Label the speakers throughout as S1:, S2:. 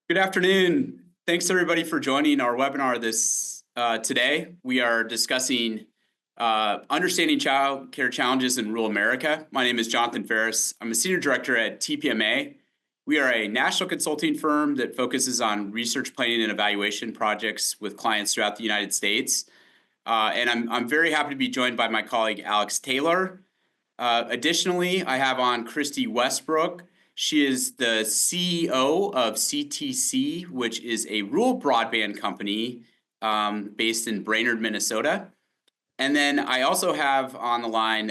S1: Good afternoon. Thanks everybody for joining our webinar today. We are discussing understanding childcare challenges in rural America. My name is Jonathan Ferris. I'm a senior director at TPMA. We are a national consulting firm that focuses on research planning and evaluation projects with clients throughout the United States. And I'm very happy to be joined by my colleague Alex Taylor. Additionally, I have on Christy Westbrook. She is the CEO of CTC, which is a rural broadband company based in Brainerd, Minnesota. And then I also have on the line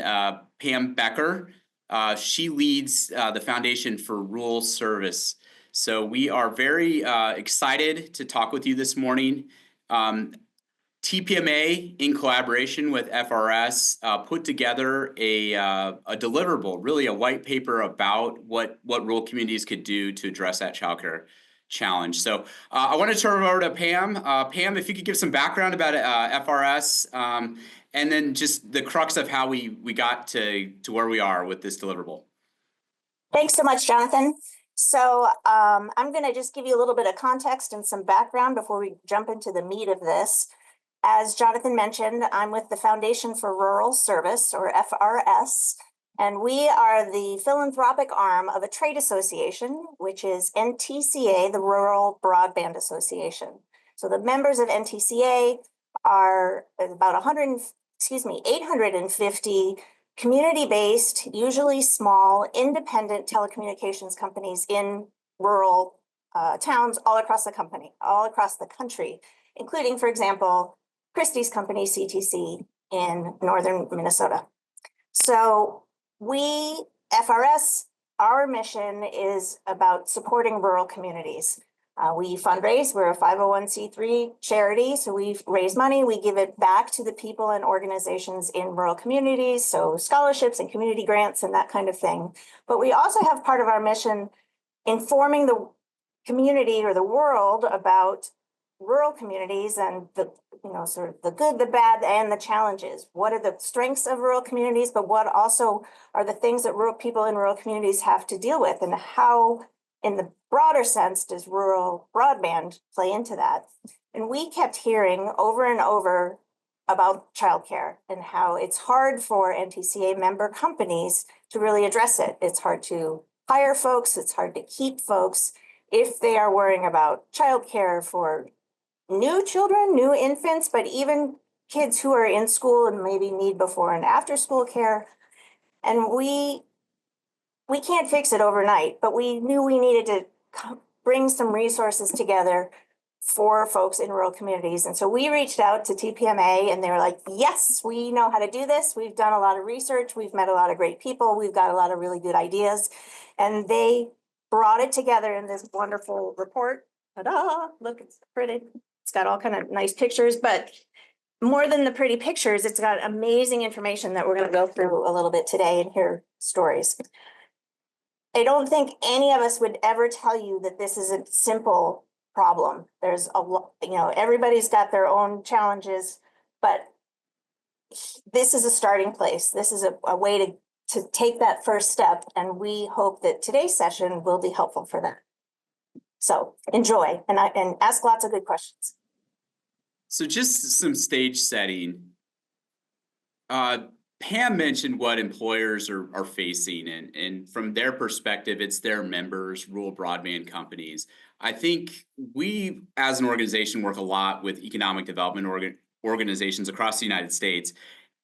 S1: Pam Becker. She leads the Foundation for Rural Service. So we are very excited to talk with you this morning. TPMA, in collaboration with FRS, put together a deliverable, really a white paper about what rural communities could do to address that childcare challenge. So I want to turn it over to Pam. Pam, if you could give some background about FRS, and then just the crux of how we got to where we are with this deliverable.
S2: Thanks so much, Jonathan. So I'm going to just give you a little bit of context and some background before we jump into the meat of this. As Jonathan mentioned, I'm with the Foundation for Rural Service, or FRS, and we are the philanthropic arm of a trade association, which is NTCA, the Rural Broadband Association. So the members of NTCA are about 850 community-based, usually small, independent telecommunications companies in rural towns all across the country, including, for example, Christie's company, CTC, in northern Minnesota. So FRS, our mission is about supporting rural communities. We fundraise, we're a 501c3 charity, so we raise money, we give it back to the people and organizations in rural communities, so scholarships and community grants and that kind of thing. But we also have part of our mission informing the community or the world about rural communities and sort of the good, the bad, and the challenges. What are the strengths of rural communities, but what also are the things that rural people in rural communities have to deal with, and how, in the broader sense, does rural broadband play into that? And we kept hearing over and over about childcare and how it's hard for NTCA member companies to really address it. It's hard to hire folks, it's hard to keep folks if they are worrying about childcare for new children, new infants, but even kids who are in school and maybe need before and after school care. And we can't fix it overnight, but we knew we needed to bring some resources together for folks in rural communities. And so we reached out to TPMA and they were like, yes, we know how to do this. We've done a lot of research. We've met a lot of great people. We've got a lot of really good ideas. And they brought it together in this wonderful report. Ta-da, look, it's pretty. It's got all kind of nice pictures, but more than the pretty pictures, it's got amazing information that we're going to go through a little bit today and hear stories. I don't think any of us would ever tell you that this is a simple problem. There's a lot, everybody's got their own challenges, but this is a starting place. This is a way to take that first step, and we hope that today's session will be helpful for that. So enjoy and ask lots of good questions.
S1: So just some stage setting. Pam mentioned what employers are facing, and from their perspective, it's their members, rural broadband companies. I think we, as an organization, work a lot with economic development organizations across the United States,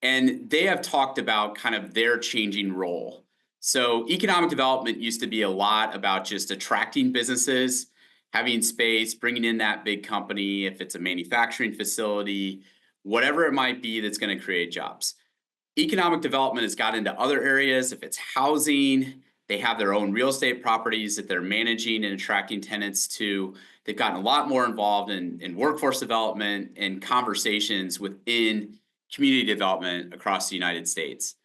S1: and they have talked about kind of their changing role. So economic development used to be a lot about just attracting businesses, having space, bringing in that big company, if it's a manufacturing facility, whatever it might be that's going to create jobs. Economic development has got into other areas. If it's housing, they have their own real estate properties that they're managing and attracting tenants to. They've gotten a lot more involved in workforce development and conversations within community development across the United States.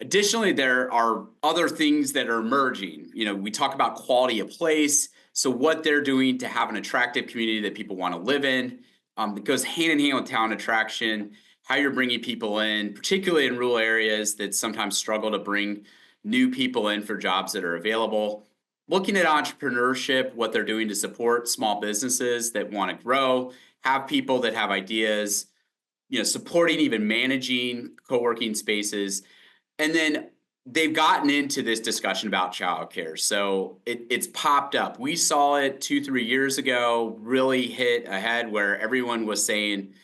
S1: Additionally, there are other things that are emerging. We talk about quality of place. So what they're doing to have an attractive community that people want to live in. It goes hand in hand with talent attraction, how you're bringing people in, particularly in rural areas that sometimes struggle to bring new people in for jobs that are available. looking at entrepreneurship, what they're doing to support small businesses that want to grow, have people that have ideas, supporting, even managing co-working spaces. And then they've gotten into this discussion about childcare. So it's popped up. We saw it 2-3 years ago, really hit ahead where everyone was saying,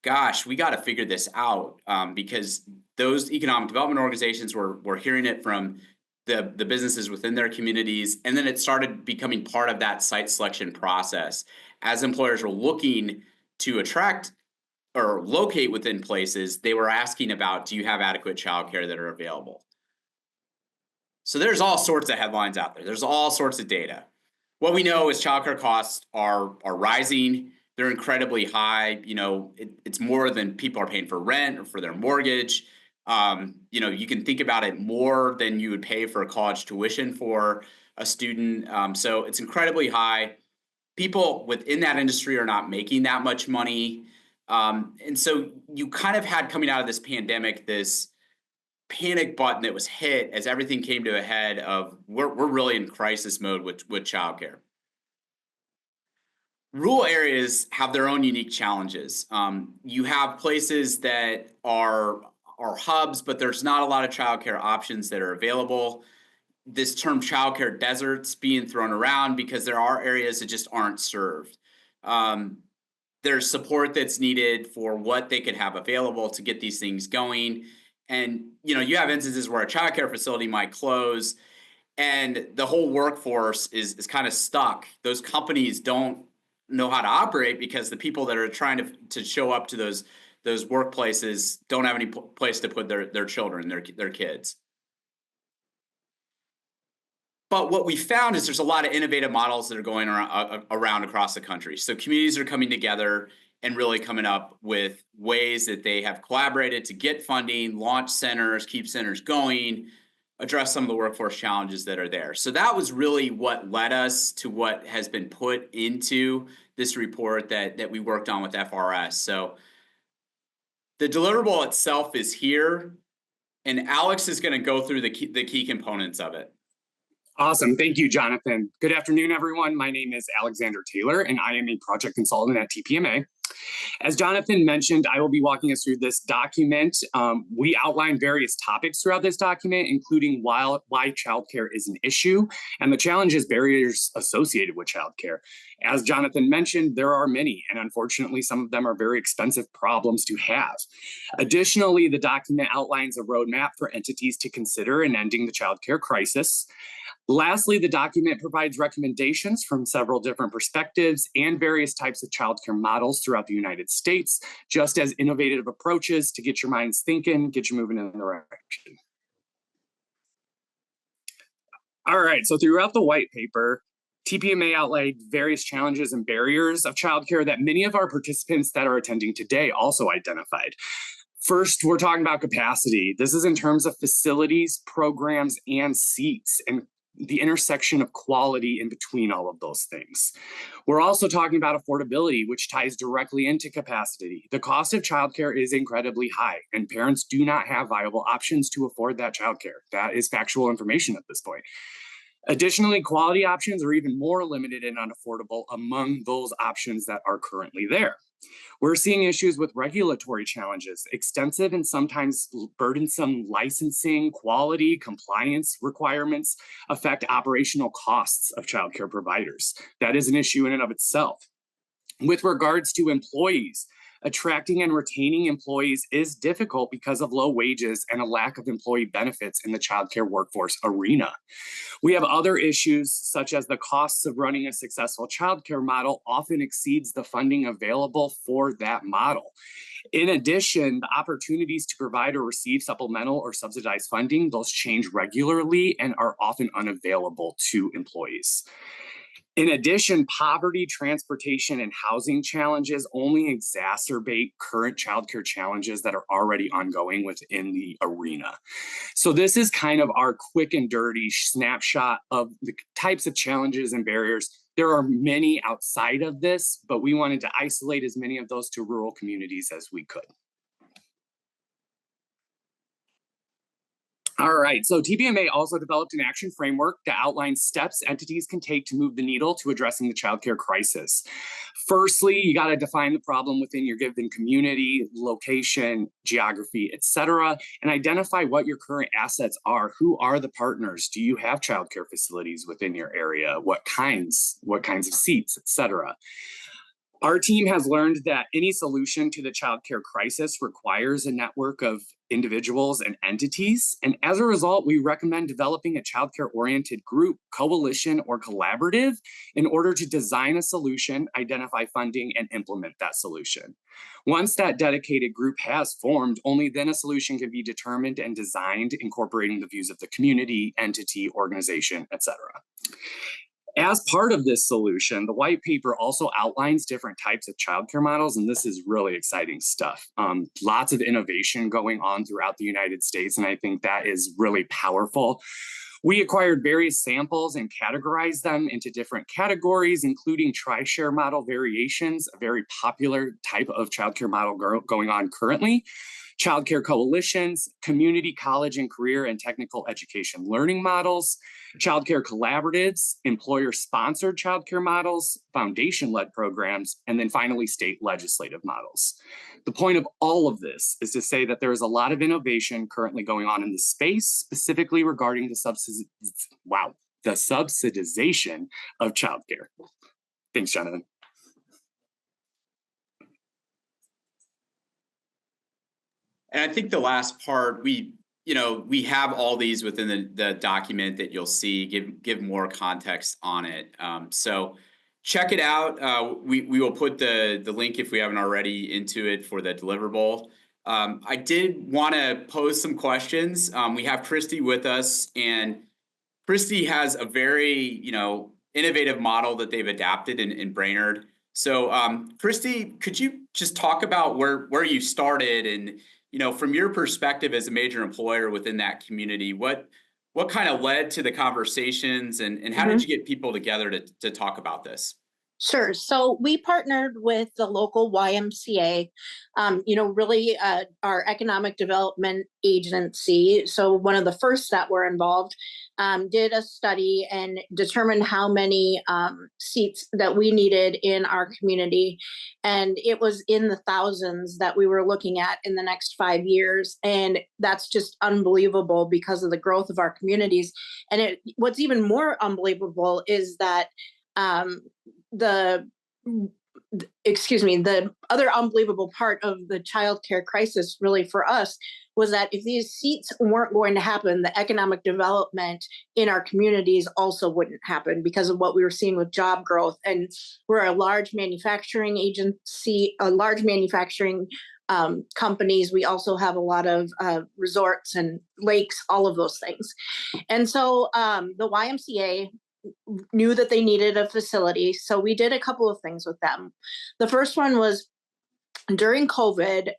S1: gosh, we got to figure this out, because those economic development organizations were hearing it from the businesses within their communities. And then it started becoming part of that site selection process as employers were looking to attract or locate within places. They were asking about, do you have adequate childcare that are available? So there's all sorts of headlines out there. There's all sorts of data. What we know is childcare costs are rising. They're incredibly high. It's more than people are paying for rent or for their mortgage. You can think about it more than you would pay for a college tuition for a student. So it's incredibly high. People within that industry are not making that much money. And so you kind of had, coming out of this pandemic, this panic button that was hit as everything came to a head of we're really in crisis mode with childcare. Rural areas have their own unique challenges. You have places that are hubs, but there's not a lot of childcare options that are available. This term childcare deserts being thrown around because there are areas that just aren't served. There's support that's needed for what they could have available to get these things going. And you have instances where a childcare facility might close and the whole workforce is kind of stuck. Those companies don't know how to operate because the people that are trying to show up to those workplaces don't have any place to put their children, their kids. But what we found is there's a lot of innovative models that are going around across the country. So communities are coming together and really coming up with ways that they have collaborated to get funding, launch centers, keep centers going, address some of the workforce challenges that are there. So that was really what led us to what has been put into this report that we worked on with FRS. So the deliverable itself is here, and Alex is going to go through the key components of it.
S3: Awesome. Thank you, Jonathan. Good afternoon, everyone. My name is Alexander Taylor, and I am a project consultant at TPMA. As Jonathan mentioned, I will be walking us through this document. We outline various topics throughout this document, including why childcare is an issue and the challenges, barriers associated with childcare. As Jonathan mentioned, there are many, and unfortunately, some of them are very expensive problems to have. Additionally, the document outlines a roadmap for entities to consider in ending the childcare crisis. Lastly, the document provides recommendations from several different perspectives and various types of childcare models throughout the United States, just as innovative approaches to get your minds thinking, get you moving in the direction. All right, so throughout the white paper, TPMA outlined various challenges and barriers of childcare that many of our participants that are attending today also identified. First, we're talking about capacity. This is in terms of facilities, programs, and seats, and the intersection of quality in between all of those things. We're also talking about affordability, which ties directly into capacity. The cost of childcare is incredibly high, and parents do not have viable options to afford that childcare. That is factual information at this point. Additionally, quality options are even more limited and unaffordable among those options that are currently there. We're seeing issues with regulatory challenges, extensive and sometimes burdensome licensing, quality, compliance requirements affect operational costs of childcare providers. That is an issue in and of itself. With regards to employees, attracting and retaining employees is difficult because of low wages and a lack of employee benefits in the childcare workforce arena. We have other issues such as the costs of running a successful childcare model often exceeds the funding available for that model. In addition, the opportunities to provide or receive supplemental or subsidized funding, those change regularly and are often unavailable to employees. In addition, poverty, transportation, and housing challenges only exacerbate current childcare challenges that are already ongoing within the arena. So this is kind of our quick and dirty snapshot of the types of challenges and barriers. There are many outside of this, but we wanted to isolate as many of those to rural communities as we could. All right, so TPMA also developed an action framework that outlines steps entities can take to move the needle to addressing the childcare crisis. Firstly, you got to define the problem within your given community, location, geography, etc., and identify what your current assets are. Who are the partners? Do you have childcare facilities within your area? What kinds of seats, etc. Our team has learned that any solution to the childcare crisis requires a network of individuals and entities. And as a result, we recommend developing a childcare-oriented group, coalition, or collaborative in order to design a solution, identify funding, and implement that solution. Once that dedicated group has formed, only then a solution can be determined and designed, incorporating the views of the community, entity, organization, etc. As part of this solution, the white paper also outlines different types of childcare models, and this is really exciting stuff. Lots of innovation going on throughout the United States, and I think that is really powerful. We acquired various samples and categorized them into different categories, including tri-share model variations, a very popular type of childcare model going on currently, childcare coalitions, community college and career and technical education learning models, childcare collaboratives, employer-sponsored childcare models, foundation-led programs, and then finally state legislative models. The point of all of this is to say that there is a lot of innovation currently going on in the space, specifically regarding the subsidization of childcare. Thanks, Jonathan.
S1: And I think the last part, we have all these within the document that you'll see, give more context on it. So check it out. We will put the link, if we haven't already, into it for the deliverable. I did want to pose some questions. We have Christy with us, and Christy has a very innovative model that they've adapted in Brainerd. So Christy, could you just talk about where you started, and from your perspective as a major employer within that community, what kind of led to the conversations, and how did you get people together to talk about this?
S4: Sure. So we partnered with the local YMCA, really our economic development agency. So one of the first that were involved did a study and determined how many seats that we needed in our community. And it was in the thousands that we were looking at in the next 5 years. And that's just unbelievable because of the growth of our communities. And what's even more unbelievable is that the other unbelievable part of the childcare crisis really for us was that if these seats weren't going to happen, the economic development in our communities also wouldn't happen because of what we were seeing with job growth. And we're a large manufacturing agency, a large manufacturing companies. We also have a lot of resorts and lakes, all of those things. And so the YMCA knew that they needed a facility. So we did a couple of things with them. The first one was during COVID,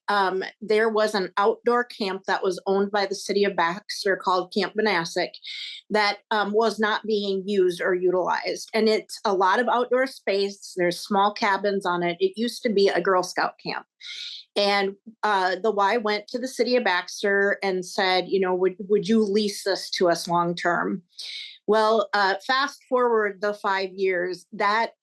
S4: there was an outdoor camp that was owned by the city of Baxter called Camp Manassas that was not being used or utilized. And it's a lot of outdoor space. There's small cabins on it. It used to be a Girl Scout camp. And the Y went to the city of Baxter and said, would you lease this to us long term? Well, fast forward the 5 years, that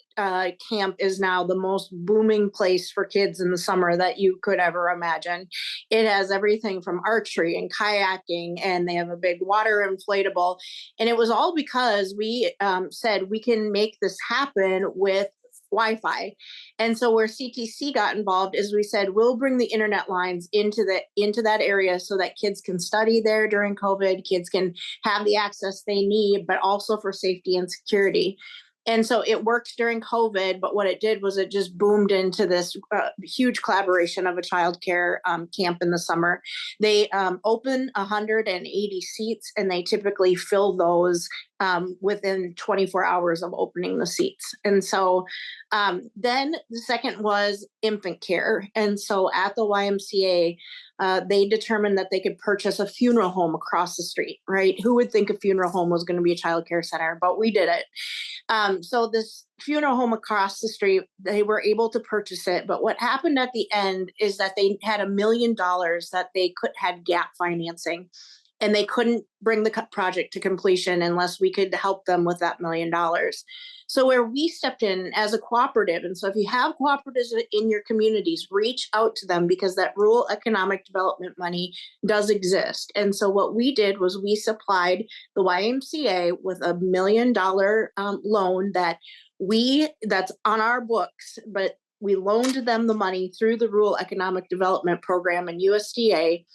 S4: camp is now the most booming place for kids in the summer that you could ever imagine. It has everything from archery and kayaking, and they have a big water inflatable. And it was all because we said we can make this happen with Wi-Fi. And so where CTC got involved is we said, we'll bring the internet lines into that area so that kids can study there during COVID, kids can have the access they need, but also for safety and security. And so it worked during COVID, but what it did was it just boomed into this huge collaboration of a childcare camp in the summer. They open 180 seats, and they typically fill those within 24 hours of opening the seats. And so then the second was infant care. And so at the YMCA, they determined that they could purchase a funeral home across the street, right? Who would think a funeral home was going to be a child care center, but we did it. So this funeral home across the street, they were able to purchase it. But what happened at the end is that they had $1 million that they had gap financing. and they couldn't bring the project to completion unless we could help them with that $1 million. So where we stepped in as a cooperative, and so if you have cooperatives in your communities, reach out to them because that rural economic development money does exist. And so what we did was we supplied the YMCA with $1 million loan that's on our books, but we loaned them the money through the Rural Economic Development Program and USDA.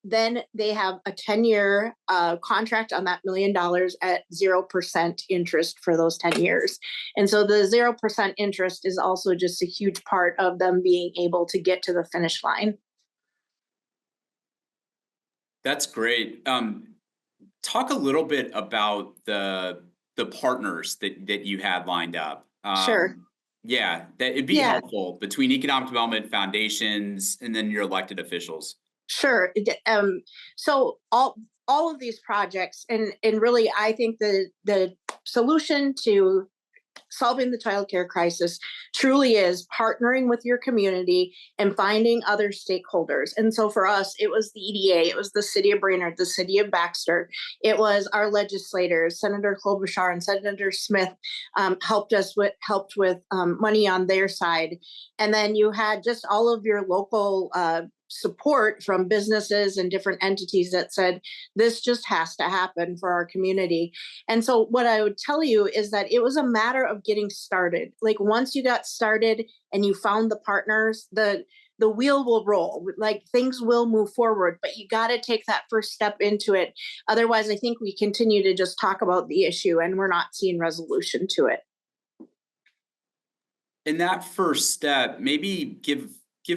S4: Then they have a 10-year contract on that $1 million at 0% interest for those 10 years. And so the 0% interest is also just a huge part of them being able to get to the finish line.
S1: That's great. Talk a little bit about the partners that you had lined up.
S4: Sure.
S1: Yeah, that it'd be helpful between economic development foundations and then your elected officials.
S4: Sure. So all of these projects, and really, I think the solution to solving the childcare crisis truly is partnering with your community and finding other stakeholders. And so for us, it was the EDA, it was the city of Brainerd, the city of Baxter, it was our legislators, Senator Klobuchar and Senator Smith helped with money on their side. And then you had just all of your local support from businesses and different entities that said, this just has to happen for our community. And so what I would tell you is that it was a matter of getting started. Like once you got started and you found the partners, the wheel will roll, like things will move forward, but you got to take that first step into it. Otherwise, I think we continue to just talk about the issue and we're not seeing resolution to it.
S1: In that first step, maybe give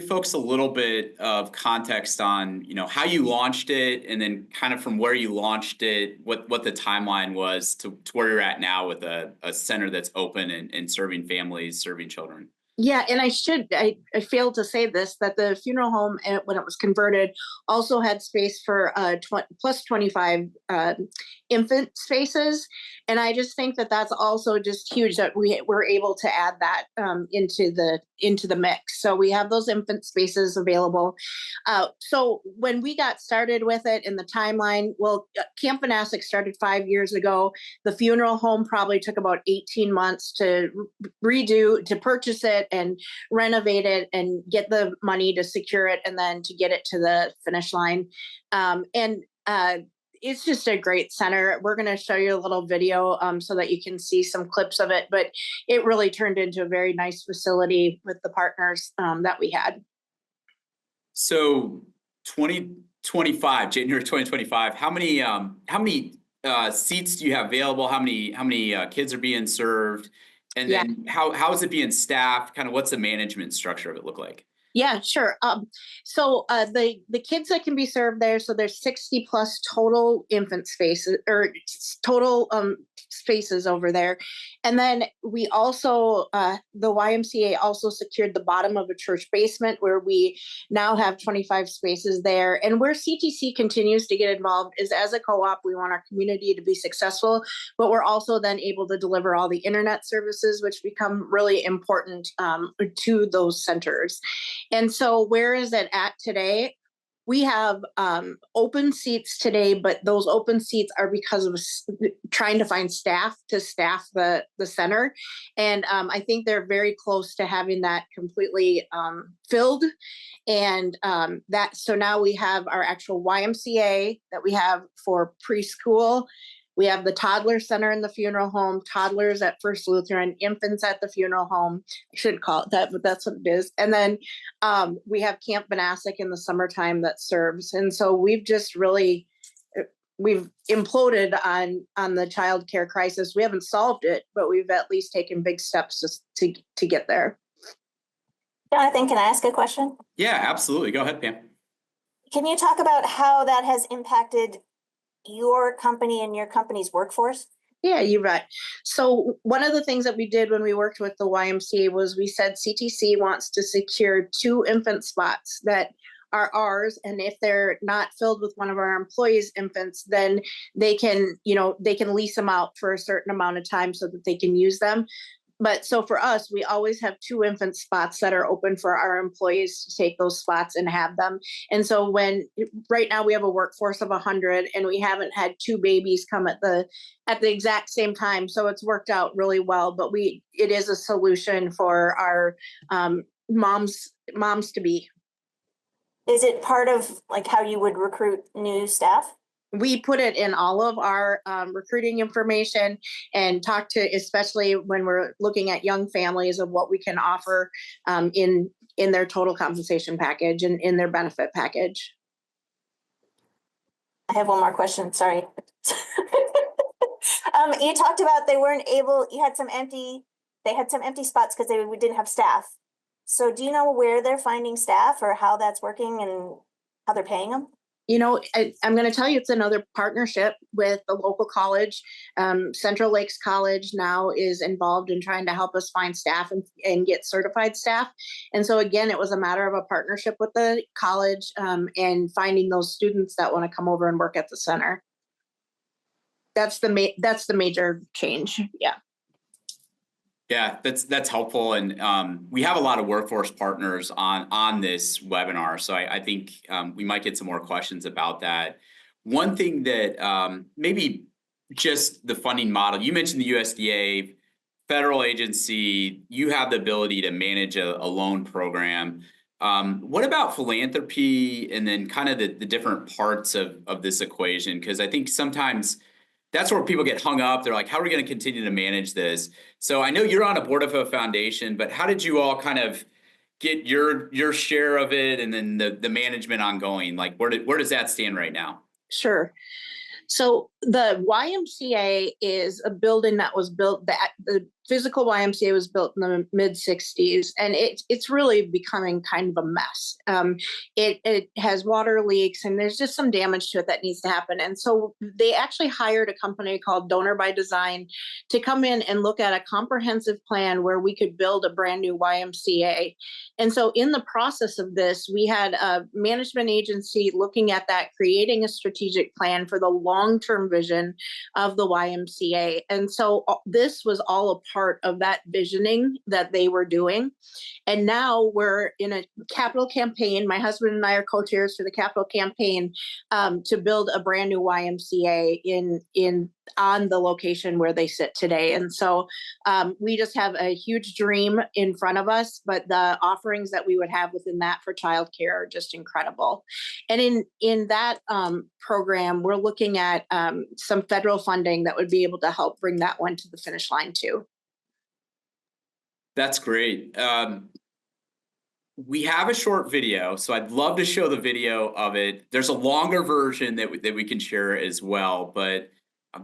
S1: folks a little bit of context on, how you launched it, and then kind of from where you launched it, what the timeline was to where you're at now with a center that's open and serving families, serving children.
S4: Yeah, and I failed to say this, that the funeral home, when it was converted, also had space for plus 25 infant spaces. And I just think that that's also just huge that we were able to add that into the mix. So we have those infant spaces available. So when we got started with it in the timeline, well, Camp Vanasek started 5 years ago. The funeral home probably took about 18 months to purchase it and renovate it and get the money to secure it and then to get it to the finish line. It's just a great center. We're going to show you a little video so that you can see some clips of it, but it really turned into a very nice facility with the partners that we had. So
S1: 2025, January 2025, how many seats do you have available? How many kids are being served? And then how is it being staffed? Kind of what's the management structure of it look like?
S4: Yeah, sure. So the kids that can be served there, so there's 60 plus total infant spaces or total spaces over there. And then we also, the YMCA also secured the bottom of a church basement where we now have 25 spaces there. And where CTC continues to get involved is as a co-op, we want our community to be successful, but we're also then able to deliver all the internet services, which become really important to those centers. And so where is it at today? We have open seats today, but those open seats are because of trying to find staff to staff the center. And I think they're very close to having that completely filled. And so now we have our actual YMCA that we have for preschool. We have the toddler center in the funeral home, toddlers at First Lutheran, infants at the funeral home. I shouldn't call it that, but that's what it is. And then we have Camp Vanasek in the summertime that serves. And so we've imploded on the child care crisis. We haven't solved it, but we've at least taken big steps to get there.
S2: Jonathan, can I ask a question?
S1: Yeah, absolutely. Go ahead, Pam.
S2: Can you talk about how that has impacted your company and your company's workforce?
S4: Yeah, you're right. So one of the things that we did when we worked with the YMCA was we said CTC wants to secure 2 infant spots that are ours. And if they're not filled with one of our employees' infants, then they can lease them out for a certain amount of time so that they can use them. But so for us, we always have 2 infant spots that are open for our employees to take those spots and have them. And so right now we have a workforce of 100 and we haven't had 2 babies come at the exact same time. So it's worked out really well, but it is a solution for our moms to be.
S2: Is it part of like how you would recruit new staff?
S4: We put it in all of our recruiting information and talk to, especially when we're looking at young families, of what we can offer in their total compensation package and in their benefit package.
S2: I have one more question, sorry. You talked about they had some empty spots because we didn't have staff. So do you know where they're finding staff or how that's working and how they're paying them?
S4: You know, I'm going to tell you, it's another partnership with the local college. Central Lakes College now is involved in trying to help us find staff and get certified staff. And so again, it was a matter of a partnership with the college and finding those students that want to come over and work at the center. That's the major change. Yeah.
S1: Yeah, that's helpful, and we have a lot of workforce partners on this webinar, so I think we might get some more questions about that. One thing that maybe just the funding model, you mentioned the USDA, federal agency, you have the ability to manage a loan program. What about philanthropy and then kind of the different parts of this equation? Because I think sometimes that's where people get hung up. They're like, how are we going to continue to manage this? So I know you're on a board of a foundation, but how did you all kind of get your share of it and then the management ongoing? Like where does that stand right now?
S4: Sure. So the YMCA is a building that was built, the physical YMCA was built in the mid-60s, and it's really becoming kind of a mess. It has water leaks, and there's just some damage to it that needs to happen. And so they actually hired a company called Donor by Design to come in and look at a comprehensive plan where we could build a brand new YMCA. And so in the process of this, we had a management agency looking at that, creating a strategic plan for the long-term vision of the YMCA. And so this was all a part of that visioning that they were doing. And now we're in a capital campaign. My husband and I are co-chairs for the capital campaign to build a brand new YMCA on the location where they sit today. And so we just have a huge dream in front of us, but the offerings that we would have within that for childcare are just incredible. And in that program, we're looking at some federal funding that would be able to help bring that one to the finish line too.
S1: That's great. We have a short video, so I'd love to show the video of it. There's a longer version that we can share as well, but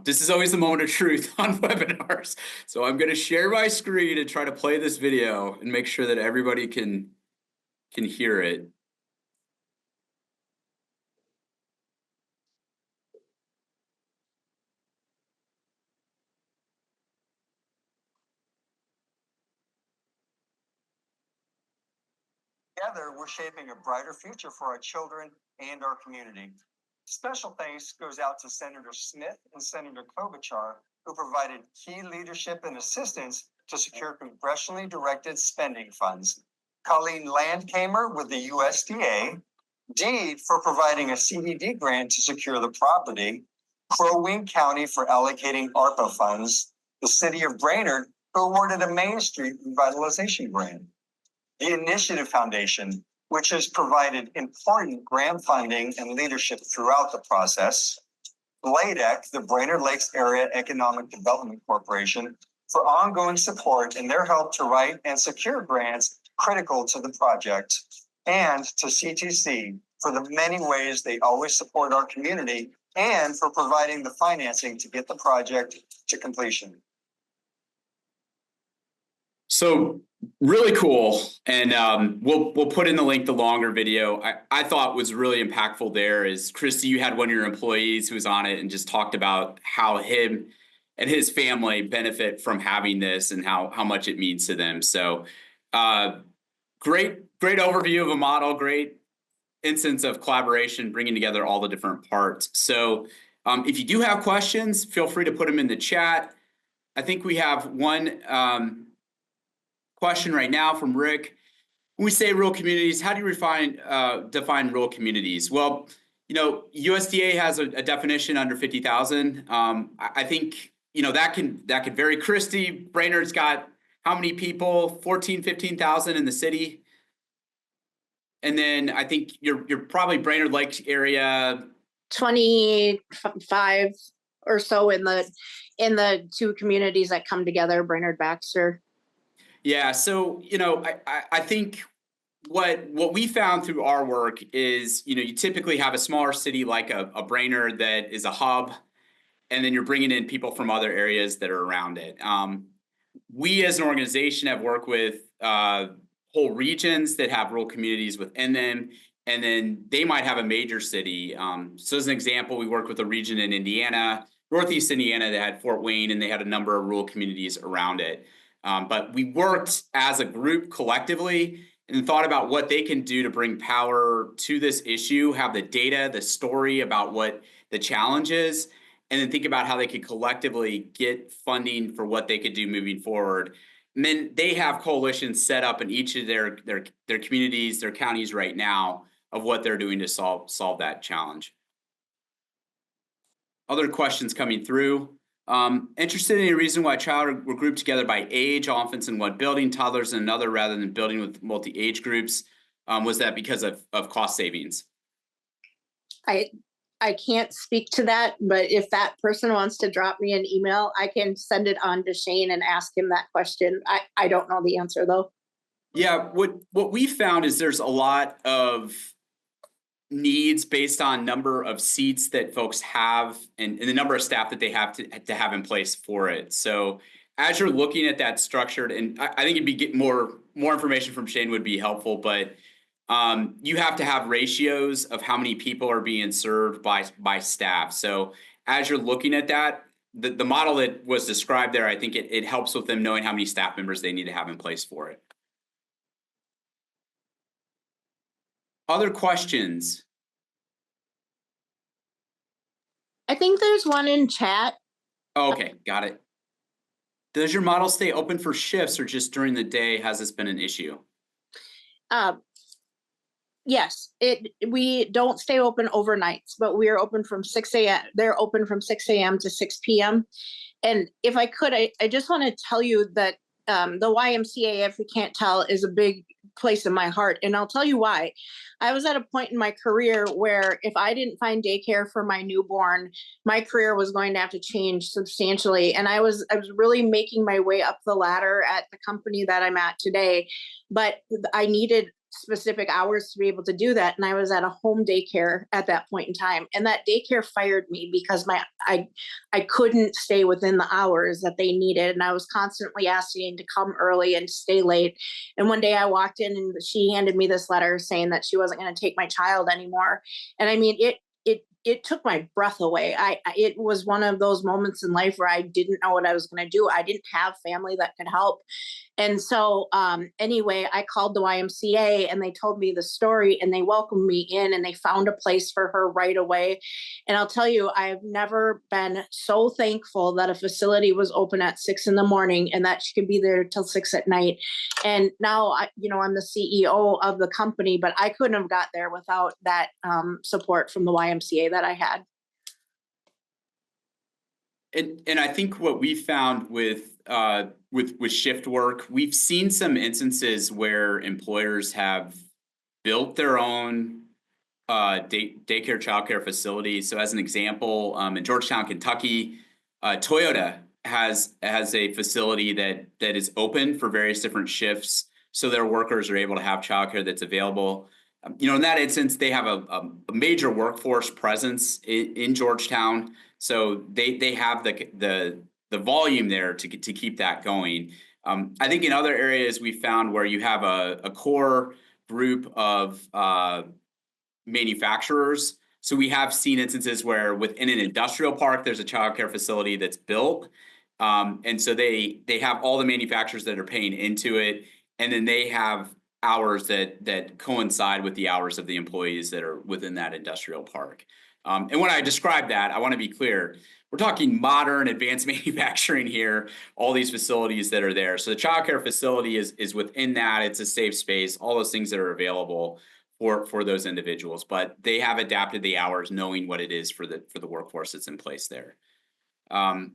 S1: this is always the moment of truth on webinars. So I'm going to share my screen and try to play this video and make sure that everybody can hear it.
S5: Together, we're shaping a brighter future for our children and our community. Special thanks goes out to Senator Smith and Senator Klobuchar, who provided key leadership and assistance to secure congressionally directed spending funds. Colleen Landkamer with the USDA, Deed for providing a CDD grant to secure the property, Crow Wing County for allocating ARPA funds, the City of Brainerd, who awarded a Main Street revitalization grant. The Initiative Foundation, which has provided important grant funding and leadership throughout the process. BLADEC, the Brainerd Lakes Area Economic Development Corporation, for ongoing support in their help to write and secure grants critical to the project. And to CTC for the many ways they always support our community and for providing the financing to get the project to completion.
S1: So really cool, and we'll put in the link, the longer video. I thought was really impactful there is, Christy, you had one of your employees who was on it and just talked about how him and his family benefit from having this and how much it means to them. So great overview of a model, great instance of collaboration, bringing together all the different parts. So if you do have questions, feel free to put them in the chat. I think we have one question right now from Rick. When we say rural communities, how do you define rural communities? Well, you know, USDA has a definition under 50,000. I think, you know, that could vary. Christy, Brainerd's got how many people? 14, 15,000 in the city. And then I think you're probably Brainerd Lake area.
S4: 25 or so in the two communities that come together, Brainerd, Baxter.
S1: Yeah, so you know, I think what we found through our work is, you know, you typically have a smaller city like a Brainerd that is a hub, and then you're bringing in people from other areas that are around it. We as an organization have worked with whole regions that have rural communities within them, and then they might have a major city. So as an example, we worked with a region in Indiana, Northeast Indiana, that had Fort Wayne, and they had a number of rural communities around it. But we worked as a group collectively and thought about what they can do to bring power to this issue, have the data, the story about what the challenge is, and then think about how they could collectively get funding for what they could do moving forward. And then they have coalitions set up in each of their communities, their counties right now of what they're doing to solve that challenge. Other questions coming through. Interested in a reason why child were grouped together by age, infants in one building, toddlers in another, rather than building with multi-age groups. Was that because of cost savings?
S4: I can't speak to that, but if that person wants to drop me an email, I can send it on to Shane and ask him that question. I don't know the answer though.
S1: Yeah, what we found is there's a lot of needs based on number of seats that folks have and the number of staff that they have to have in place for it. So as you're looking at that structured, and I think it'd be get more information from Shane would be helpful, but you have to have ratios of how many people are being served by staff. So as you're looking at that, the model that was described there, I think it helps with them knowing how many staff members they need to have in place for it. Other questions?
S4: I think there's one in chat.
S1: Okay, got it. Does your model stay open for shifts or just during the day? Has this been an issue?
S4: Yes, we don't stay open overnights, but we are open from 6 a.m. They're open from 6 a.m. to 6 p.m. And if I could, I just want to tell you that the YMCA, if you can't tell, is a big place in my heart. And I'll tell you why. I was at a point in my career where if I didn't find daycare for my newborn, my career was going to have to change substantially. And I was really making my way up the ladder at the company that I'm at today, but I needed specific hours to be able to do that. And I was at a home daycare at that point in time. And that daycare fired me because I couldn't stay within the hours that they needed. And I was constantly asking to come early and stay late. And one day I walked in and she handed me this letter saying that she wasn't going to take my child anymore. And I mean, it took my breath away. It was one of those moments in life where I didn't know what I was going to do. I didn't have family that could help. And so anyway, I called the YMCA and they told me the story and they welcomed me in and they found a place for her right away. And I'll tell you, I've never been so thankful that a facility was open at 6 a.m. and that she could be there till 6 p.m. And now, I'm the CEO of the company, but I couldn't have got there without that support from the YMCA that I had.
S1: And I think what we found with shift work, we've seen some instances where employers have built their own daycare childcare facilities. So as an example, in Georgetown, Kentucky, Toyota has a facility that is open for various different shifts, so their workers are able to have childcare that's available. In that instance, they have a major workforce presence in Georgetown, so they have the volume there to keep that going. I think in other areas we found where you have a core group of manufacturers. So we have seen instances where within an industrial park, there's a childcare facility that's built. And so they have all the manufacturers that are paying into it. And then they have hours that coincide with the hours of the employees that are within that industrial park. And when I describe that, I want to be clear. We're talking modern advanced manufacturing here, all these facilities that are there. So the childcare facility is within that. It's a safe space, all those things that are available for those individuals, but they have adapted the hours knowing what it is for the workforce that's in place there. I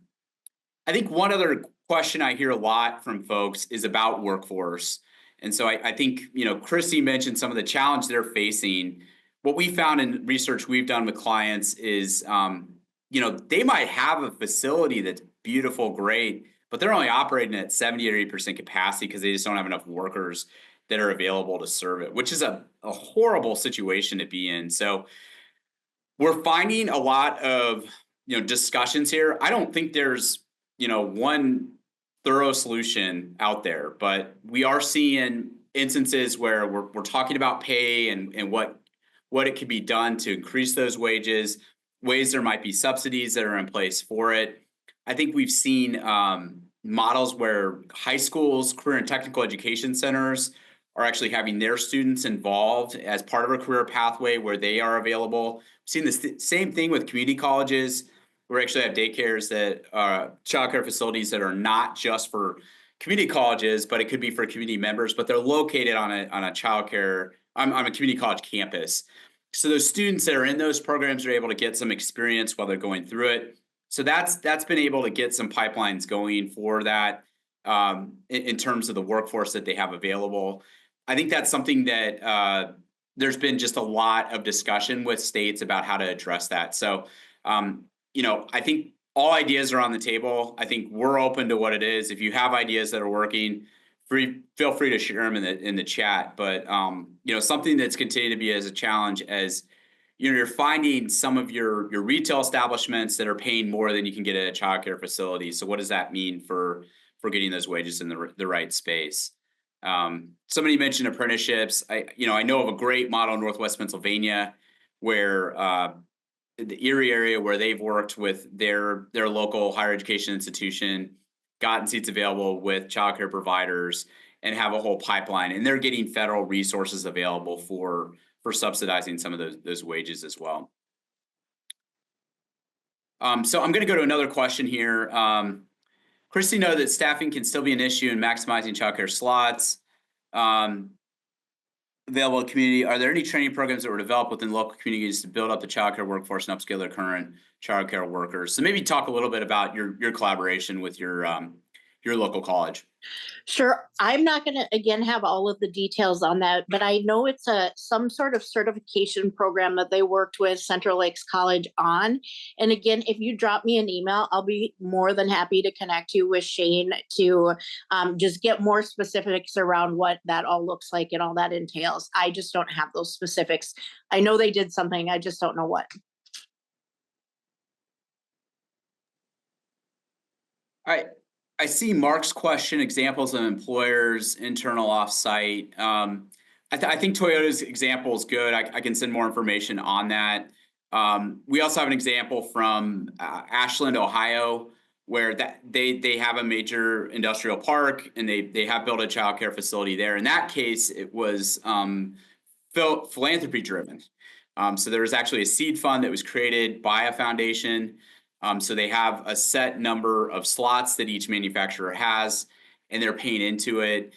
S1: think one other question I hear a lot from folks is about workforce. And so I think, Christy mentioned some of the challenge they're facing. What we found in research we've done with clients is, they might have a facility that's beautiful, great, but they're only operating at 70 or 80% capacity because they just don't have enough workers that are available to serve it, which is a horrible situation to be in. So we're finding a lot of, discussions here. I don't think there's, one thorough solution out there, but we are seeing instances where we're talking about pay and what it could be done to increase those wages, ways there might be subsidies that are in place for it. I think we've seen models where high schools, career and technical education centers are actually having their students involved as part of a career pathway where they are available. We've seen the same thing with community colleges. We actually have daycares that are childcare facilities that are not just for community colleges, but it could be for community members, but they're located on a childcare, on a community college campus. So those students that are in those programs are able to get some experience while they're going through it. So that's been able to get some pipelines going for that in terms of the workforce that they have available. I think that's something that there's been just a lot of discussion with states about how to address that. So, I think all ideas are on the table. I think we're open to what it is. If you have ideas that are working, feel free to share them in the chat. But something that's continued to be as a challenge as you're finding some of your retail establishments that are paying more than you can get at a childcare facility. So what does that mean for getting those wages in the right space? Somebody mentioned apprenticeships. I know of a great model in Northwest Pennsylvania where the Erie area where they've worked with their local higher education institution, gotten seats available with childcare providers, and have a whole pipeline. And they're getting federal resources available for subsidizing some of those wages as well. So I'm going to go to another question here. Christy noted that staffing can still be an issue in maximizing childcare slots. Available community. Are there any training programs that were developed within local communities to build up the childcare workforce and upskill their current childcare workers? So maybe talk a little bit about your collaboration with your local college.
S4: Sure. I'm not going to, again, have all of the details on that, but I know it's some sort of certification program that they worked with Central Lakes College on. And again, if you drop me an email, I'll be more than happy to connect you with Shane to just get more specifics around what that all looks like and all that entails. I just don't have those specifics. I know they did something. I just don't know what.
S1: All right. I see Mark's question, examples of employers, internal offsite. I think Toyota's example is good. I can send more information on that. We also have an example from Ashland, Ohio, where they have a major industrial park and they have built a childcare facility there. In that case, it was philanthropy driven. So there was actually a seed fund that was created by a foundation. So they have a set number of slots that each manufacturer has, and they're paying into it,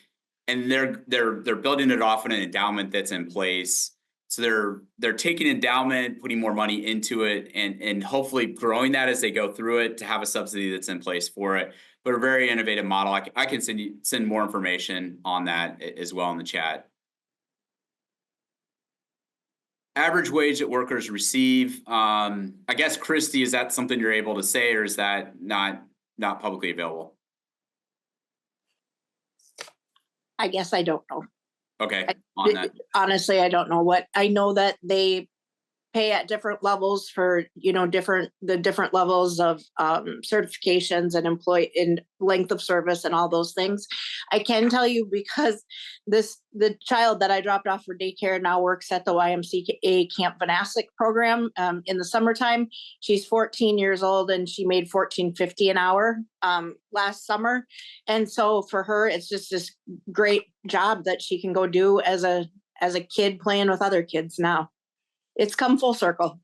S1: and they're building it off in an endowment that's in place. So they're taking endowment, putting more money into it, and hopefully growing that as they go through it to have a subsidy that's in place for it. But a very innovative model. I can send more information on that as well in the chat. Average wage that workers receive. I guess, Christy, is that something you're able to say, or is that not publicly available?
S4: I guess I don't know.
S1: Okay. On that.
S4: Honestly, I don't know what. I know that they pay at different levels for, the different levels of certifications and employee length of service and all those things. I can tell you because the child that I dropped off for daycare now works at the YMCA Camp Vanastic program in the summertime. She's 14 years old and she made $14.50 an hour last summer. And so for her, it's just this great job that she can go do as a kid playing with other kids now. It's come full circle.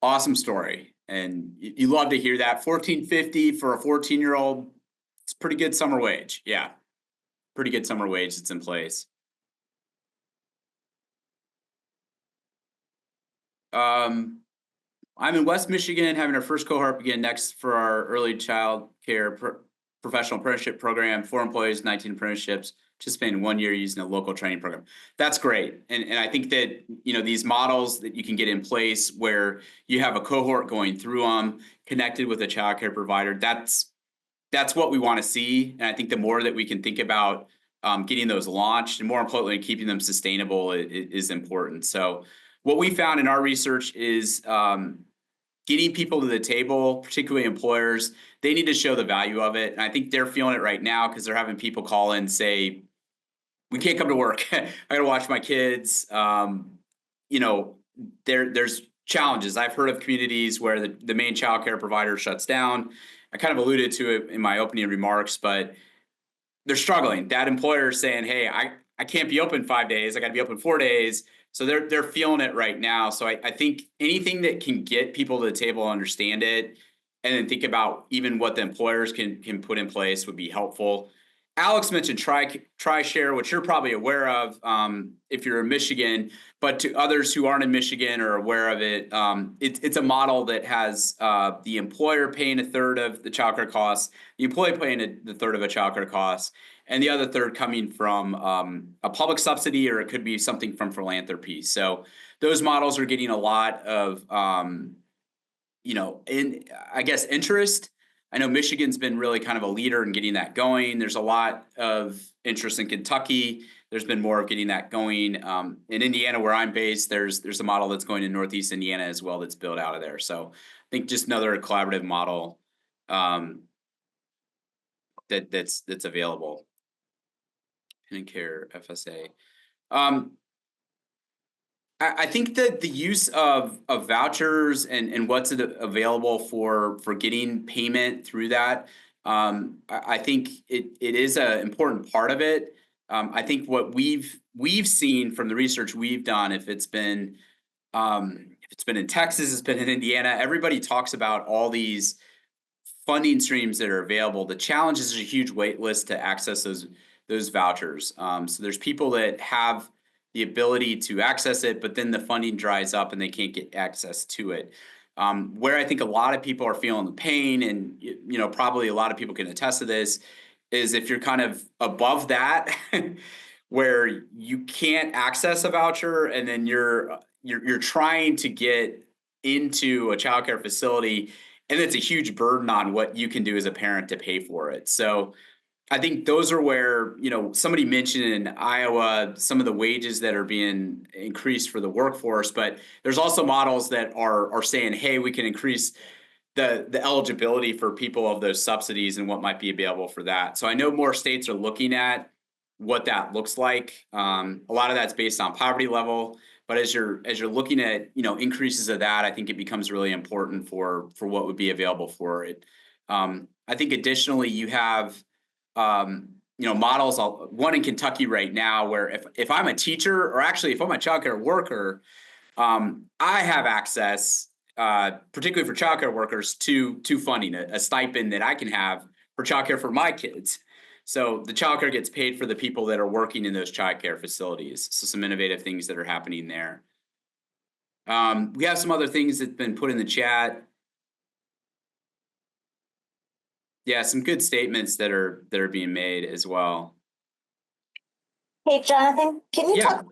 S1: Awesome story. And you love to hear that. $14.50 for a 14-year-old, it's pretty good summer wage. Yeah, pretty good summer wage that's in place. I'm in West Michigan, having our first cohort begin next for our early child care professional apprenticeship program. 4 employees, 19 apprenticeships, participating in 1 year using a local training program. That's great. And I think that, you know, these models that you can get in place where you have a cohort going through them, connected with a child care provider, that's what we want to see. And I think the more that we can think about getting those launched, and more importantly, keeping them sustainable is important. So what we found in our research is getting people to the table, particularly employers, they need to show the value of it. And I think they're feeling it right now because they're having people call in and say, we can't come to work. I got to watch my kids. You know, there's challenges. I've heard of communities where the main child care provider shuts down. I kind of alluded to it in my opening remarks, but they're struggling. That employer is saying, hey, I can't be open 5 days. I got to be open 4 days. So they're feeling it right now. So I think anything that can get people to the table, understand it, and then think about even what the employers can put in place would be helpful. Alex mentioned TriShare, which you're probably aware of if you're in Michigan, but to others who aren't in Michigan or aware of it, it's a model that has the employer paying 1/3 of the childcare costs, the employee paying 1/3 of a childcare cost, and the other third coming from a public subsidy, or it could be something from philanthropy. So those models are getting a lot of, I guess, interest. I know Michigan's been really kind of a leader in getting that going. There's a lot of interest in Kentucky. There's been more of getting that going. In Indiana, where I'm based, there's a model that's going in Northeast Indiana as well that's built out of there. So I think just another collaborative model that's available. Care FSA. I think that the use of vouchers and what's available for getting payment through that, I think it is an important part of it. I think what we've seen from the research we've done, if it's been in Texas, it's been in Indiana, everybody talks about all these funding streams that are available. The challenge is a huge wait list to access those vouchers. So there's people that have the ability to access it, but then the funding dries up and they can't get access to it. Where I think a lot of people are feeling the pain, and probably a lot of people can attest to this, is if you're kind of above that, where you can't access a voucher, and then you're trying to get into a childcare facility, and it's a huge burden on what you can do as a parent to pay for it. So I think those are where, somebody mentioned in Iowa some of the wages that are being increased for the workforce, but there's also models that are saying, hey, we can increase the eligibility for people of those subsidies and what might be available for that. So I know more states are looking at what that looks like. A lot of that's based on poverty level, but as you're looking at, increases of that, I think it becomes really important for what would be available for it. I think additionally, you have models, one in Kentucky right now, where if I'm a teacher, or actually if I'm a childcare worker, I have access, particularly for childcare workers, to funding, a stipend that I can have for childcare for my kids. So the childcare gets paid for the people that are working in those childcare facilities. So some innovative things that are happening there. We have some other things that've been put in the chat. Yeah, some good statements that are being made as well.
S2: Hey, Jonathan, can you talk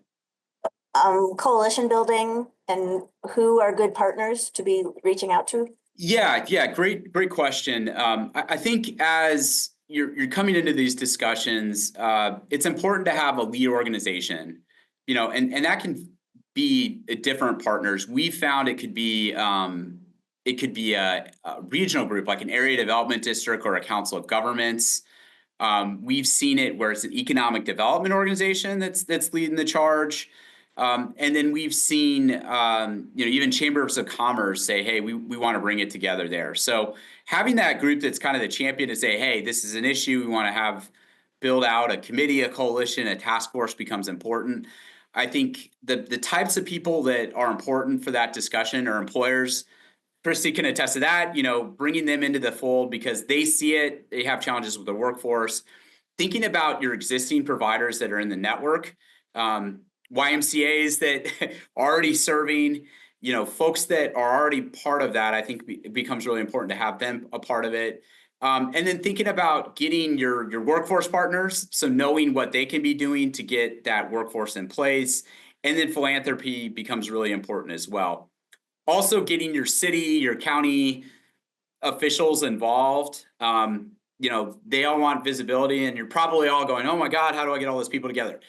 S2: coalition building and who are good partners to be reaching out to?
S1: Yeah, great question. I think as you're coming into these discussions, it's important to have a lead organization, and that can be different partners. We found it could be a regional group, like an area development district or a council of governments. We've seen it where it's an economic development organization that's leading the charge. And then we've seen, even chambers of commerce say, hey, we want to bring it together there. So having that group that's kind of the champion to say, hey, this is an issue, we want to build out a committee, a coalition, a task force becomes important. I think the types of people that are important for that discussion are employers, Christy can attest to that, bringing them into the fold because they see it, they have challenges with the workforce. Thinking about your existing providers that are in the network, YMCAs that are already serving, folks that are already part of that, I think it becomes really important to have them a part of it. And then thinking about getting your workforce partners, so knowing what they can be doing to get that workforce in place. And then philanthropy becomes really important as well. Also getting your city, your county officials involved. They all want visibility, and you're probably all going, oh my God, how do I get all those people together?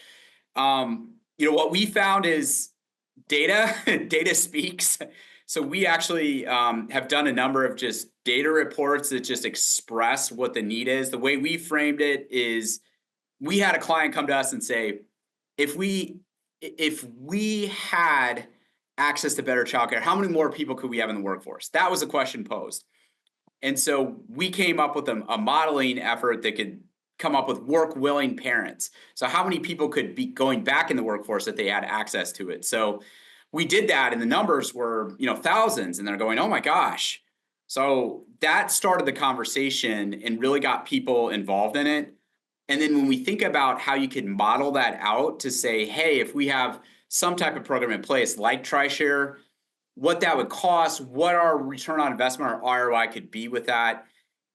S1: What we found is data speaks. So we actually have done a number of just data reports that just express what the need is. The way we framed it is we had a client come to us and say, if we had access to better childcare, how many more people could we have in the workforce? That was a question posed. And so we came up with a modeling effort that could come up with work-willing parents. So how many people could be going back in the workforce if they had access to it? So we did that, and the numbers were, thousands, and they're going, oh my gosh. So that started the conversation and really got people involved in it. And then when we think about how you can model that out to say, hey, if we have some type of program in place like TriShare, what that would cost, what our return on investment or ROI could be with that,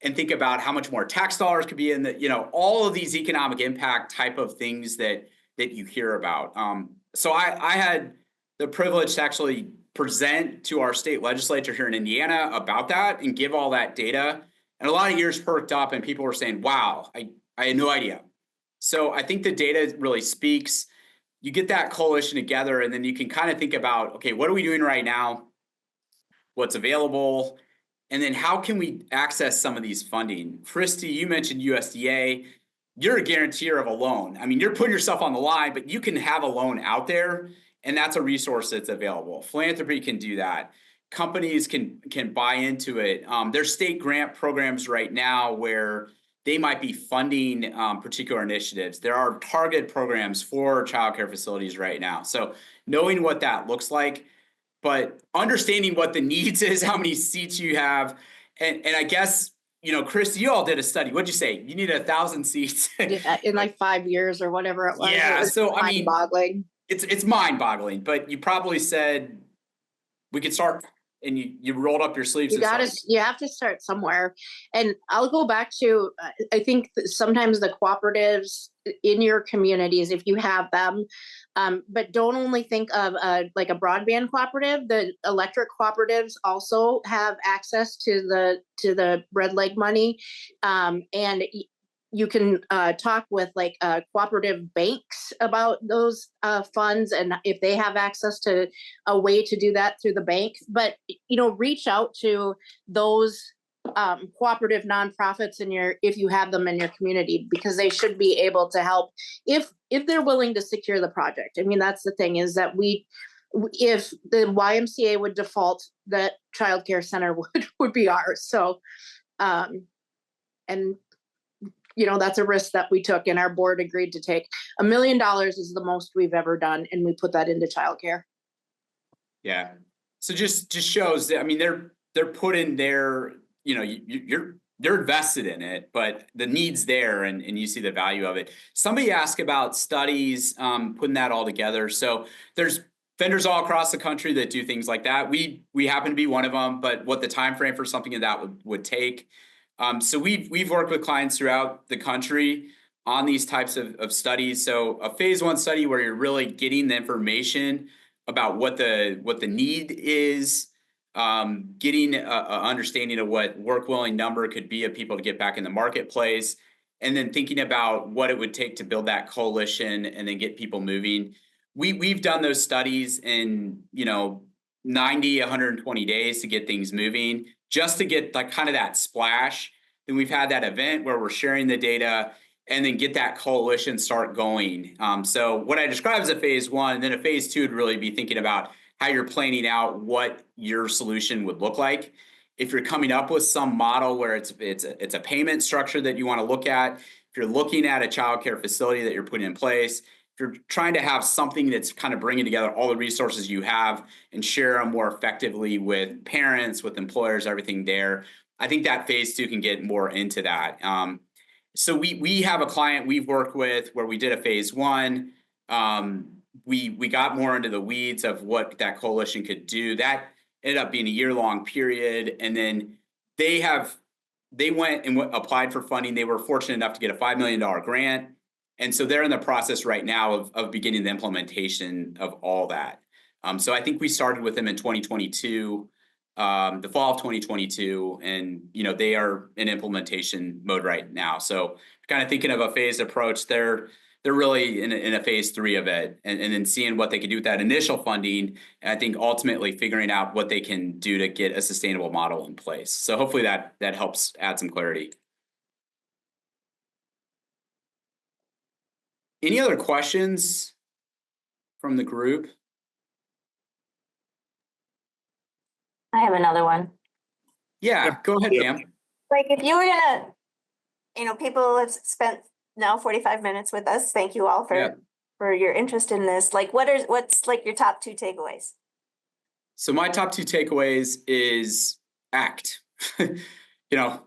S1: and think about how much more tax dollars could be in the, all of these economic impact type of things that you hear about. So I had the privilege to actually present to our state legislature here in Indiana about that and give all that data. And a lot of ears perked up and people were saying, wow, I had no idea. So I think the data really speaks. You get that coalition together, and then you can kind of think about, okay, what are we doing right now? What's available? And then how can we access some of these funding? Christy, you mentioned USDA. You're a guarantor of a loan. I mean, you're putting yourself on the line, but you can have a loan out there, and that's a resource that's available. Philanthropy can do that. Companies can buy into it. There's state grant programs right now where they might be funding particular initiatives. There are targeted programs for childcare facilities right now. So knowing what that looks like, but understanding what the needs is, how many seats you have. And I guess, Chris, you all did a study. What'd you say? You need 1,000 seats.
S4: In like 5 years or whatever it was.
S1: Yeah,
S4: it was
S1: so I mean,
S4: mind-boggling.
S1: It's mind-boggling, but you probably said we could start, and you rolled up your sleeves.
S4: You have to start somewhere. And I'll go back to, I think sometimes the cooperatives in your communities, if you have them, but don't only think of like a broadband cooperative. The electric cooperatives also have access to the red leg money, and you can talk with like cooperative banks about those funds, and if they have access to a way to do that through the bank. But reach out to those cooperative nonprofits if you have them in your community, because they should be able to help if they're willing to secure the project. I mean, that's the thing, is that if the YMCA would default, that childcare center would be ours. So and that's a risk that we took, and our board agreed to take. $1 million is the most we've ever done, and we put that into childcare.
S1: Yeah. So just shows that, I mean, they're put in there, they're invested in it, but the need's there, and you see the value of it. Somebody asked about studies, putting that all together. So there's vendors all across the country that do things like that. We happen to be one of them, but what the time frame for something of that would take. So we've worked with clients throughout the country on these types of studies. So a phase 1 study where you're really getting the information about what the need is, getting a understanding of what work-willing number could be of people to get back in the marketplace, and then thinking about what it would take to build that coalition and then get people moving. We've done those studies in 90, 120 days to get things moving, just to get like kind of that splash. Then we've had that event where we're sharing the data, and then get that coalition start going. So what I describe as a phase 1, and then a phase 2 would really be thinking about how you're planning out what your solution would look like. If you're coming up with some model where it's a payment structure that you want to look at, if you're looking at a childcare facility that you're putting in place, if you're trying to have something that's kind of bringing together all the resources you have and share them more effectively with parents, with employers, everything there. I think that phase 2 can get more into that. So we have a client we've worked with where we did a phase 1. We got more into the weeds of what that coalition could do. That ended up being a year-long period, and then they went and applied for funding. They were fortunate enough to get a $5 million grant. And so they're in the process right now of beginning the implementation of all that. So I think we started with them in 2022, the fall of 2022, and they are in implementation mode right now. So kind of thinking of a phased approach, they're really in a phase 3 of it, and then seeing what they can do with that initial funding, and I think ultimately figuring out what they can do to get a sustainable model in place. So hopefully that helps add some clarity. Any other questions from the group?
S2: I have another one.
S1: Yeah, go ahead, Pam.
S2: Like if you were gonna, people have spent now 45 minutes with us. Thank you all for your interest in this. Like what's like your top 2 takeaways?
S1: So my top 2 takeaways is act.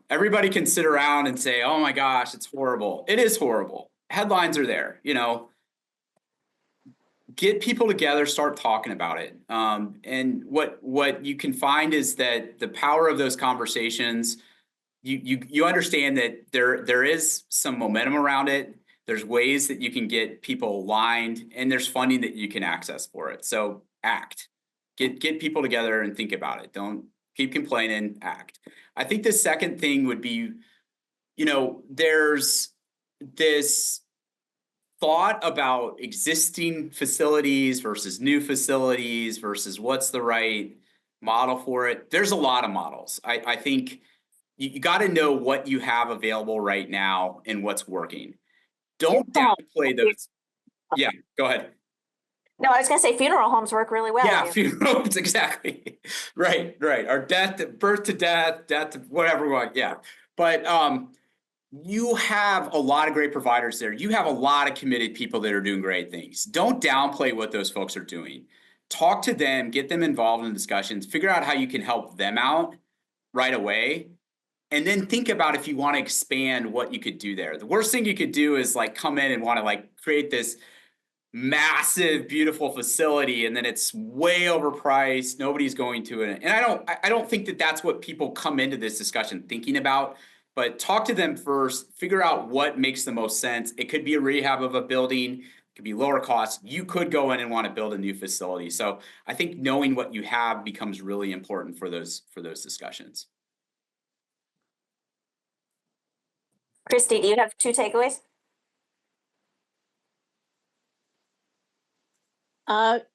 S1: Everybody can sit around and say, oh my gosh, it's horrible. It is horrible. Headlines are there, get people together, start talking about it. And what you can find is that the power of those conversations, you understand that there is some momentum around it. There's ways that you can get people aligned, and there's funding that you can access for it. So act, get people together and think about it. Don't keep complaining, act. I think the second thing would be, there's this thought about existing facilities versus new facilities versus what's the right model for it. There's a lot of models. I think you got to know what you have available right now and what's working. Don't downplay those. Yeah, go ahead.
S2: No, I was gonna say funeral homes work really well.
S1: Yeah, funeral homes, exactly. Right. Or birth to death to whatever we want. Yeah, but you have a lot of great providers there. You have a lot of committed people that are doing great things. Don't downplay what those folks are doing. Talk to them, get them involved in discussions, figure out how you can help them out right away. And then think about if you want to expand what you could do there. The worst thing you could do is come in and want to create this massive, beautiful facility, and then it's way overpriced. Nobody's going to it. And I don't think that that's what people come into this discussion thinking about. But talk to them first, figure out what makes the most sense. It could be a rehab of a building, it could be lower cost. You could go in and want to build a new facility. So I think knowing what you have becomes really important for those discussions.
S2: Christy, do you have 2 takeaways?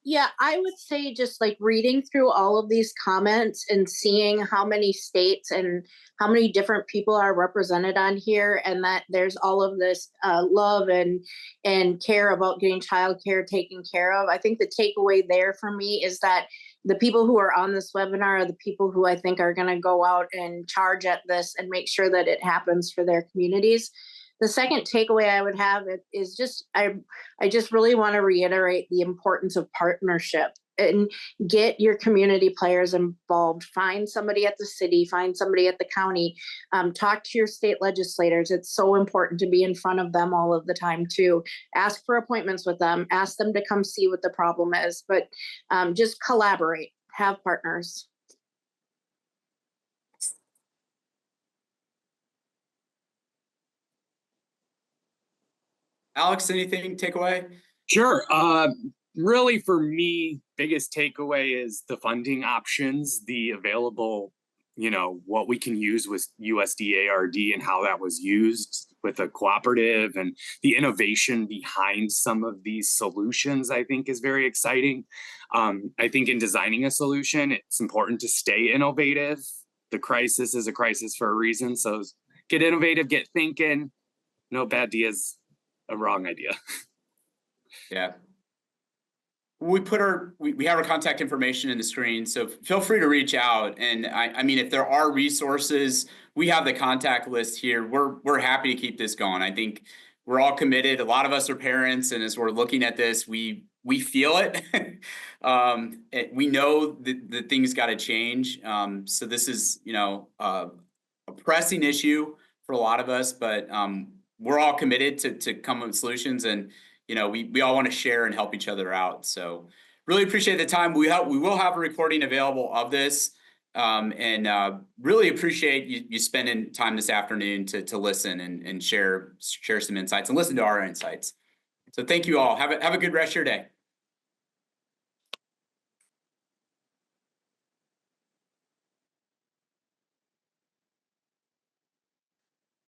S4: Yeah, I would say just reading through all of these comments and seeing how many states and how many different people are represented on here, and that there's all of this love and care about getting childcare taken care of. I think the takeaway there for me is that the people who are on this webinar are the people who I think are going to go out and charge at this and make sure that it happens for their communities. The second takeaway I would have is just, I just really want to reiterate the importance of partnership and get your community players involved. Find somebody at the city, find somebody at the county, talk to your state legislators. It's so important to be in front of them all of the time too. Ask for appointments with them, ask them to come see what the problem is, but just collaborate, have partners.
S1: Alex, anything takeaway?
S3: Sure. Really, for me, biggest takeaway is the funding options, the available, what we can use with USDARD and how that was used with a cooperative, and the innovation behind some of these solutions, I think is very exciting. I think in designing a solution, it's important to stay innovative. The crisis is a crisis for a reason. So get innovative, get thinking. No bad ideas. A wrong idea.
S1: Yeah. We have our contact information in the screen, so feel free to reach out. And I mean, if there are resources, we have the contact list here. We're happy to keep this going. I think we're all committed. A lot of us are parents, and as we're looking at this, we feel it. We know that things got to change. So this is, a pressing issue for a lot of us, but we're all committed to come up with solutions, and we all want to share and help each other out. So really appreciate the time. We will have a recording available of this, and really appreciate you spending time this afternoon to listen and share some insights and listen to our insights. So thank you all. Have a good rest of your day.